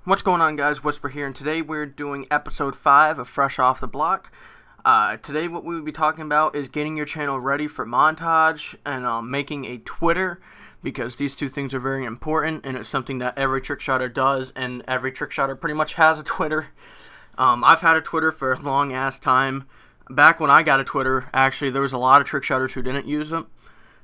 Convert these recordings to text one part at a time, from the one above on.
What's going on, guys? Whisper here, and today we're doing episode 5 of Fresh Off the Block. Today what we will be talking about is getting your channel ready for montage and making a Twitter, because these two things are very important, and it's something that every trick shotter does, and every trick shotter pretty much has a Twitter. I've had a Twitter for a long ass time. Back when I got a Twitter, actually, there was a lot of trick shotters who didn't use them.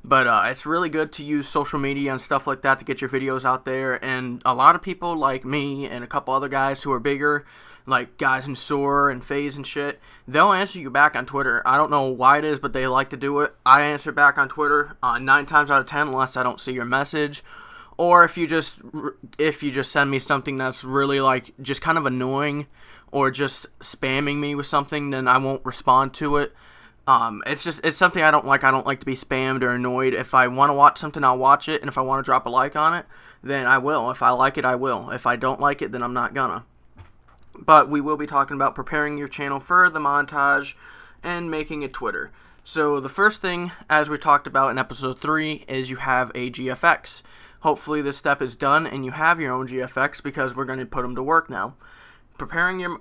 But it's really good to use social media and stuff like that to get your videos out there. And a lot of people like me and a couple other guys who are bigger, like guys in SOAR and FaZe and shit, they'll answer you back on Twitter. I don't know why it is, but they like to do it. I answer back on Twitter 9 times out of 10 unless I don't see your message. Or if you just send me something that's really like just kind of annoying or just spamming me with something, then I won't respond to it. It's something I don't like. I don't like to be spammed or annoyed. If I want to watch something, I'll watch it, and if I want to drop a like on it, then I will. If I like it, I will. If I don't like it, then I'm not gonna. But we will be talking about preparing your channel for the montage and making a Twitter. So the first thing, as we talked about in episode 3, is you have a GFX. Hopefully this step is done and you have your own GFX, because we're going to put them to work now. Preparing your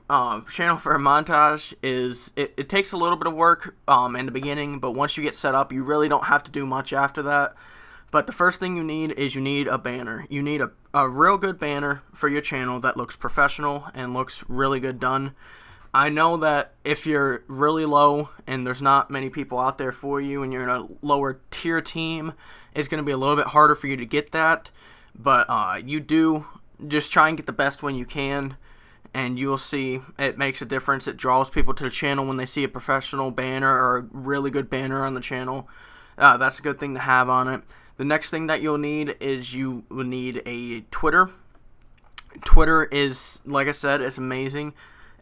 channel for a montage it takes a little bit of work in the beginning, but once you get set up, you really don't have to do much after that. But the first thing you need is a banner. You need a real good banner for your channel that looks professional and looks really good done. I know that if you're really low and there's not many people out there for you and you're in a lower tier team, it's going to be a little bit harder for you to get that. But you do just try and get the best one you can, and you'll see it makes a difference. It draws people to the channel when they see a professional banner or a really good banner on the channel. That's a good thing to have on it. The next thing that you'll need is you will need a Twitter. Twitter is, like I said, it's amazing.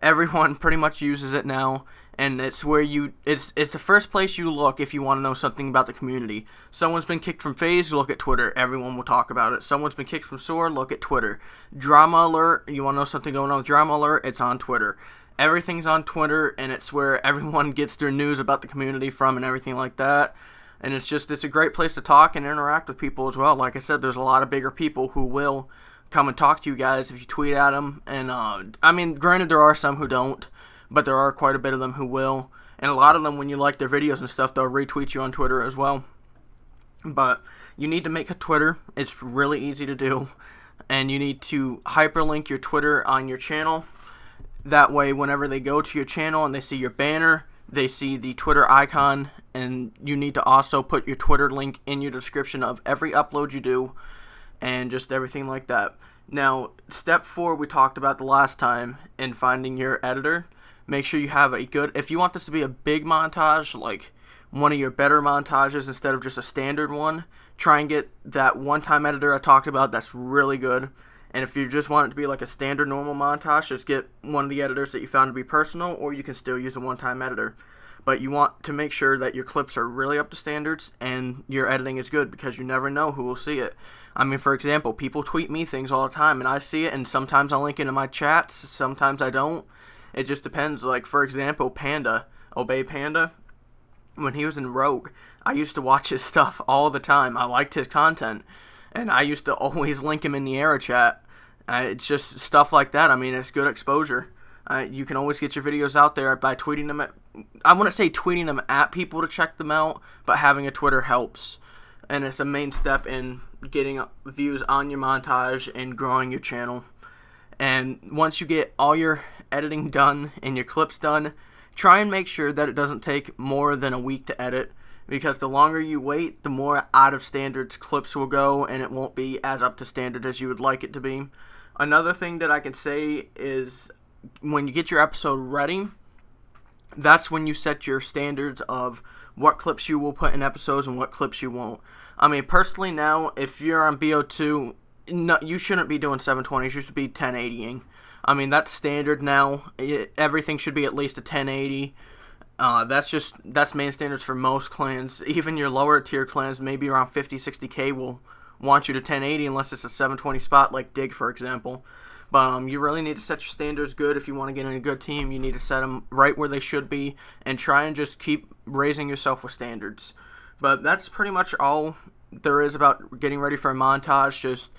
Everyone pretty much uses it now, and it's where it's the first place you look if you want to know something about the community. Someone's been kicked from FaZe, look at Twitter. Everyone will talk about it. Someone's been kicked from SOAR, look at Twitter. Drama alert, you want to know something going on with Drama alert, it's on Twitter. Everything's on Twitter, and it's where everyone gets their news about the community from and everything like that. And it's a great place to talk and interact with people as well. Like I said, there's a lot of bigger people who will come and talk to you guys if you tweet at them. And I mean, granted, there are some who don't, but there are quite a bit of them who will. And a lot of them, when you like their videos and stuff, they'll retweet you on Twitter as well. But you need to make a Twitter. It's really easy to do. And you need to hyperlink your Twitter on your channel. That way, whenever they go to your channel and they see your banner, they see the Twitter icon. And you need to also put your Twitter link in your description of every upload you do, and just everything like that. Now, step 4 we talked about the last time in finding your editor. Make sure you have if you want this to be a big montage, like one of your better montages instead of just a standard one, try and get that one-time editor I talked about that's really good. And if you just want it to be like a standard normal montage, just get one of the editors that you found to be personal, or you can still use a one-time editor. But you want to make sure that your clips are really up to standards and your editing is good, because you never know who will see it. I mean, for example, people tweet me things all the time, and I see it, and sometimes I'll link it in my chats, sometimes I don't. It just depends. Like, for example, Panda, Obey Panda, when he was in Rogue, I used to watch his stuff all the time. I liked his content, and I used to always link him in the Era chat. It's just stuff like that. I mean, it's good exposure. You can always get your videos out there by tweeting them at, I wouldn't say tweeting them at people to check them out, but having a Twitter helps. And it's a main step in getting views on your montage and growing your channel. And once you get all your editing done and your clips done, try and make sure that it doesn't take more than a week to edit, because the longer you wait, the more out of standards clips will go, and it won't be as up to standard as you would like it to be. Another thing that I can say is, when you get your episode ready, that's when you set your standards of what clips you will put in episodes and what clips you won't. I mean, personally now, if you're on BO2, no, you shouldn't be doing 720s, you should be 1080ing. I mean, that's standard now. Everything should be at least a 1080. That's main standards for most clans. Even your lower tier clans, maybe around 50, 60k, will want you to 1080 unless it's a 720 spot, like Dig, for example. But you really need to set your standards good. If you want to get in a good team, you need to set them right where they should be, and try and just keep raising yourself with standards. But that's pretty much all there is about getting ready for a montage. Just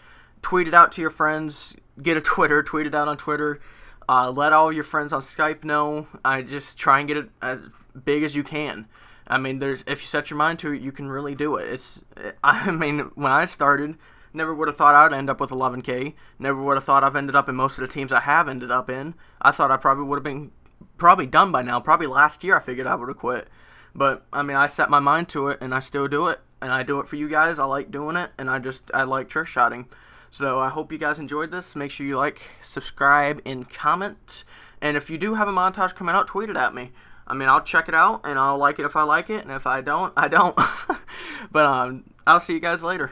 tweet it out to your friends, get a Twitter, tweet it out on Twitter. Let all your friends on Skype know. I just try and get it as big as you can. I mean, if you set your mind to it, you can really do it. I mean, when I started, never would have thought I'd end up with 11K. Never would have thought I've ended up in most of the teams I have ended up in. I thought I probably would have been done by now. Probably last year I figured I would have quit. But, I mean, I set my mind to it, and I still do it. And I do it for you guys. I like doing it, and I like trick shotting. So I hope you guys enjoyed this. Make sure you like, subscribe, and comment. And if you do have a montage coming out, tweet it at me. I mean, I'll check it out, and I'll like it if I like it, and if I don't, I don't. But I'll see you guys later.